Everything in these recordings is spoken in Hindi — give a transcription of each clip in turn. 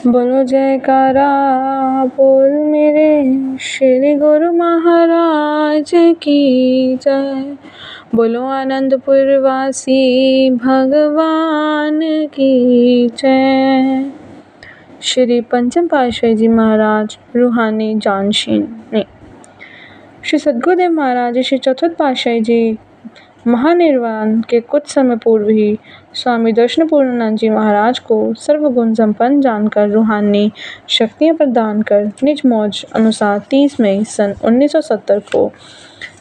बोलो जयकारा बोल मेरे श्री गुरु महाराज की जय। बोलो आनंदपुर वासी भगवान की जय। श्री पंचम पातशाही जी महाराज रूहानी जानशीन। श्री सद्गुरुदेव महाराज श्री चतुर्थ पातशाही जी महानिर्वाण के कुछ समय पूर्व ही स्वामी दर्शन पूर्णानंद जी महाराज को सर्वगुण संपन्न जानकर रूहानी शक्तियां प्रदान कर निज मौज अनुसार 30 मई सन 1970 को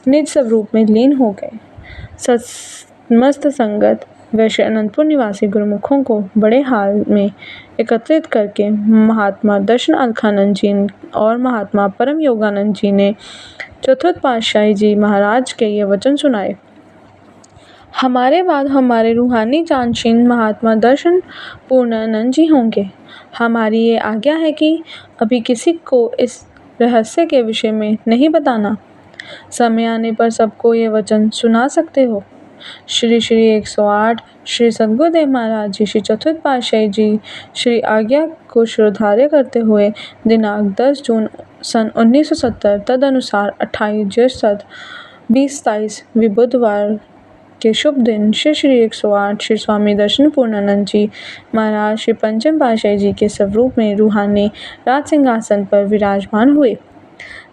निज स्वरूप में लीन हो गए। समस्त संगत वैश्य अनंतपुर निवासी गुरुमुखों को बड़े हाल में एकत्रित करके महात्मा दर्शन अलखानंद जी और महात्मा परम योगानंद जी ने चतुर्थ पातशाही जी महाराज के ये वचन सुनाए। हमारे बाद हमारे रूहानी जानशीन महात्मा दर्शन पूर्णानंद जी होंगे। हमारी ये आज्ञा है कि अभी किसी को इस रहस्य के विषय में नहीं बताना। समय आने पर सबको ये वचन सुना सकते हो। श्री 108 श्री सद्गुरुदेव महाराज जी श्री चतुर्थ पातशाही जी श्री आज्ञा को श्रद्धार्य करते हुए दिनांक 10 जून सन 1970 तदनुसार 28 ज्येष्ठ 2027 बुधवार के शुभ दिन श्री 108 श्री स्वामी दर्शन पूर्णानंद जी महाराज श्री पंचम पातशाही जी के स्वरूप में रूहानी राज सिंहासन पर विराजमान हुए।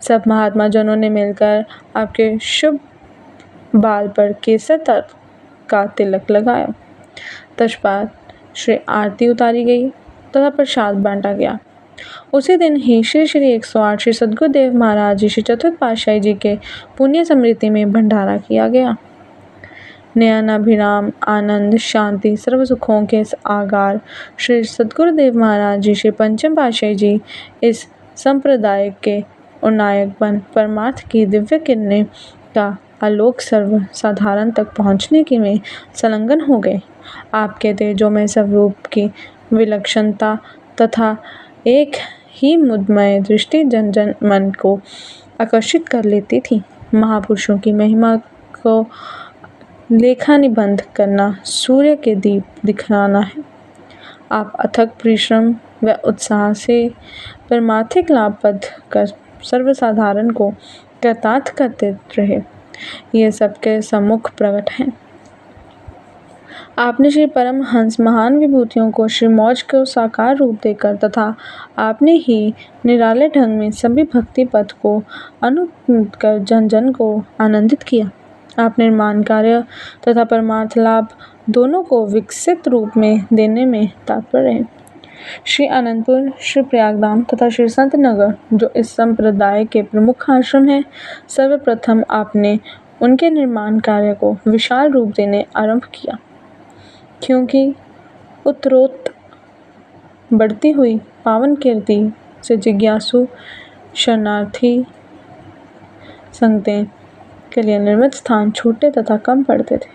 सब महात्मा जनों ने मिलकर आपके शुभ बाल पर केसर तर्क का तिलक लगाया। तत्पश्चात श्री आरती उतारी गई तथा प्रसाद बांटा गया। उसी दिन ही श्री 108 श्री सद्गुरुदेव महाराज जी श्री चतुर्थ पातशाही जी के पुण्य स्मृति में भंडारा किया गया। नयनाभिराम आनंद शांति सर्व सुखों के आगार श्री सद्गुरुदेव महाराज जी श्री पंचम पातशाही जी इस संप्रदाय के उन्नायक बन परमार्थ की दिव्य किरणें का आलोक सर्व साधारण तक पहुँचने की में संलग्न हो गए। आपके तेजोमय स्वरूप की विलक्षणता तथा एक ही मुदमय दृष्टि जन जन मन को आकर्षित कर लेती थी। महापुरुषों की महिमा को लेखा निबंध करना सूर्य के दीप दिखलाना है। आप अथक परिश्रम व उत्साह से परमार्थिक लाभ पद कर सर्वसाधारण को कृतार्थ करते रहे। ये सबके सम्मुख प्रकट हैं। आपने श्री परमहंस महान विभूतियों को श्री मौज को साकार रूप देकर तथा आपने ही निराले ढंग में सभी भक्ति पथ को अनुकृत कर जन जन को आनंदित किया। आप निर्माण कार्य तथा परमार्थ लाभ दोनों को विकसित रूप में देने में तत्पर रहे। श्री अनंतपुर श्री प्रयागधाम तथा श्री संत नगर जो इस संप्रदाय के प्रमुख आश्रम हैं, सर्वप्रथम आपने उनके निर्माण कार्य को विशाल रूप देने आरंभ किया, क्योंकि उत्तरोत्तर बढ़ती हुई पावन कीर्ति से जिज्ञासु शरणार्थी संगतें के लिए निर्मित स्थान छोटे तथा कम पड़ते थे।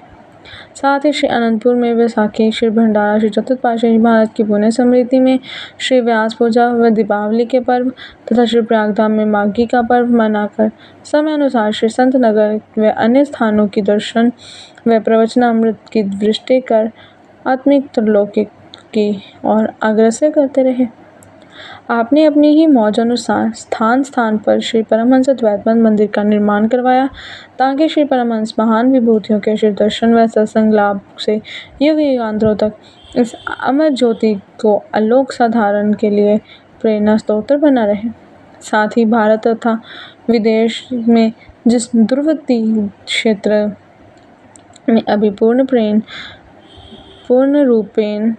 साथ ही श्री अनंतपुर में वैसाखी श्री भंडारा श्री चतुर्थ पातशाही महाराज की पुण्य स्मृति में श्री व्यास पूजा व दीपावली के पर्व तथा श्री प्रयागधाम में माघी का पर्व मनाकर समय अनुसार श्री संत नगर व अन्य स्थानों की दर्शन व प्रवचनामृत की वृष्टि कर आत्मिक त्रिलोकिक की ओर अग्रसर करते रहे। आपने अपनी ही मौज अनुसार स्थान स्थान पर श्री परमहंस द्वैतमत मंदिर का निर्माण करवाया, ताकि श्री परमहंस महान विभूतियों के श्री दर्शन व सत्संग लाभ से युग युगांतरों तक इस अमर ज्योति को आलोक साधारण के लिए प्रेरणा स्रोत बना रहे। साथ ही भारत तथा विदेश में जिस दूरवर्ती क्षेत्र में अभी पूर्ण रूपेण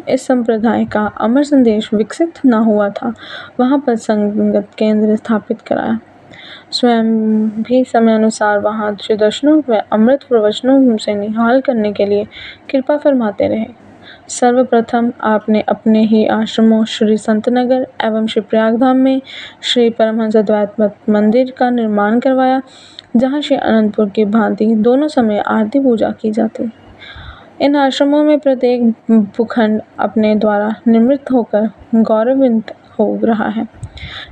इस संप्रदाय का अमर संदेश विकसित न हुआ था, वहाँ पर संगत केंद्र स्थापित कराया। स्वयं भी समय अनुसार वहाँ श्री दर्शनों व अमृत प्रवचनों से निहाल करने के लिए कृपा फरमाते रहे। सर्वप्रथम आपने अपने ही आश्रमों श्री संतनगर एवं श्री प्रयागधाम में श्री परमहंस द्वैतमत मंदिर का निर्माण करवाया, जहाँ श्री अनंतपुर की भांति दोनों समय आरती पूजा की जाती। इन आश्रमों में प्रत्येक भूखंड अपने द्वारा निर्मित होकर गौरवान्वित हो रहा है।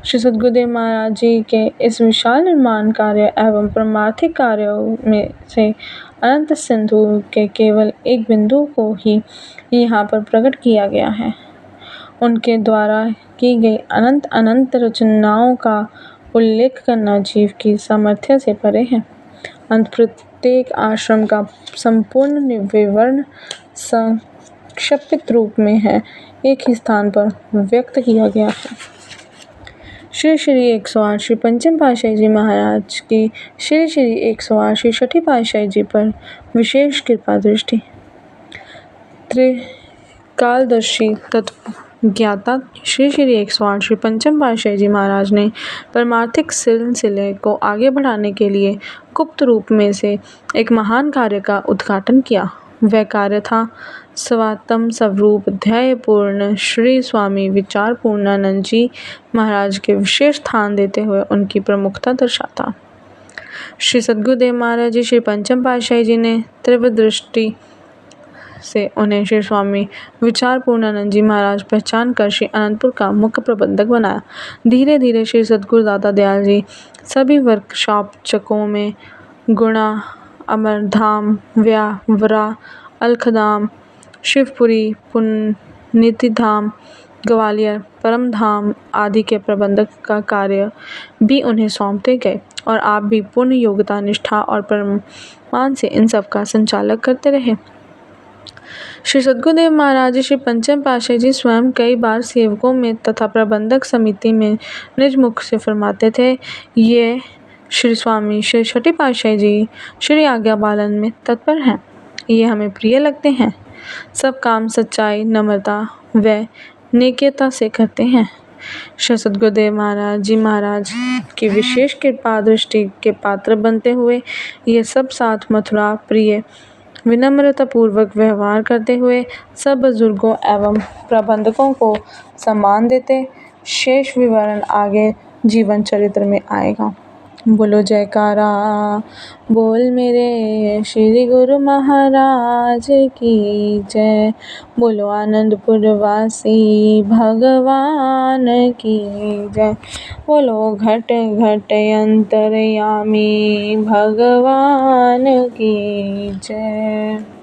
श्री सद्गुरुदेव महाराज जी के इस विशाल निर्माण कार्य एवं परमार्थिक कार्यों में से अनंत सिंधु के केवल एक बिंदु को ही यहाँ पर प्रकट किया गया है। उनके द्वारा की गई अनंत अनंत रचनाओं का उल्लेख करना जीव की सामर्थ्य से परे है। अंत प्रत्येक आश्रम का संपूर्ण विवरण संक्षिप्त रूप में है एक ही स्थान पर व्यक्त किया गया है। श्री श्री 108 श्री पंचम पातशाही जी महाराज की श्री श्री 108 श्री छठी पातशाही जी पर विशेष कृपा दृष्टि। त्रिकालदर्शी तत्व ज्ञाता श्री श्री 108 श्री पंचम पातशाही जी महाराज ने परमार्थिक सिलसिले को आगे बढ़ाने के लिए गुप्त रूप में से एक महान कार्य का उद्घाटन किया। वह कार्य था स्वात्म स्वरूप ध्यायपूर्ण श्री स्वामी विचार पूर्णानंद जी महाराज के विशेष स्थान देते हुए उनकी प्रमुखता दर्शाता। श्री सद्गुरुदेव महाराज जी श्री पंचम पातशाही जी ने तीव्र दृष्टि से उन्हें श्री स्वामी विचार पूर्णानंद जी महाराज पहचान कर श्री अनंतपुर का मुख्य प्रबंधक बनाया। धीरे धीरे श्री सद्गुरु दाता दयाल जी सभी वर्कशॉप चकों में गुणा, अमरधाम, व्यावरा, अलखधाम, शिवपुरी, पुनीतिधाम, ग्वालियर, परमधाम आदि के प्रबंधक का कार्य भी उन्हें सौंपते गए और आप भी पूर्ण योग्यता, निष्ठा और परमान से इन सब का संचालक करते रहे। श्री सद्गुरुदेव महाराज जी श्री पंचम पातशाही जी स्वयं कई बार सेवकों में तथा प्रबंधक समिति में निज मुख से फरमाते थे, ये श्री स्वामी श्री छठी पातशाही जी श्री आज्ञा पालन में तत्पर हैं, ये हमें प्रिय लगते हैं, सब काम सच्चाई, नम्रता व नेक्यता से करते हैं। श्री सद्गुरुदेव महाराज जी महाराज की विशेष कृपा दृष्टि के पात्र बनते हुए ये सब साथ मथुरा प्रिय विनम्रता पूर्वक व्यवहार करते हुए सब बुजुर्गों एवं प्रबंधकों को सम्मान देते। शेष विवरण आगे जीवन चरित्र में आएगा। बोलो जयकारा बोल मेरे श्री गुरु महाराज की जय। बोलो आनंदपुर वासी भगवान की जय। बोलो घट घट अंतर्यामी भगवान की जय।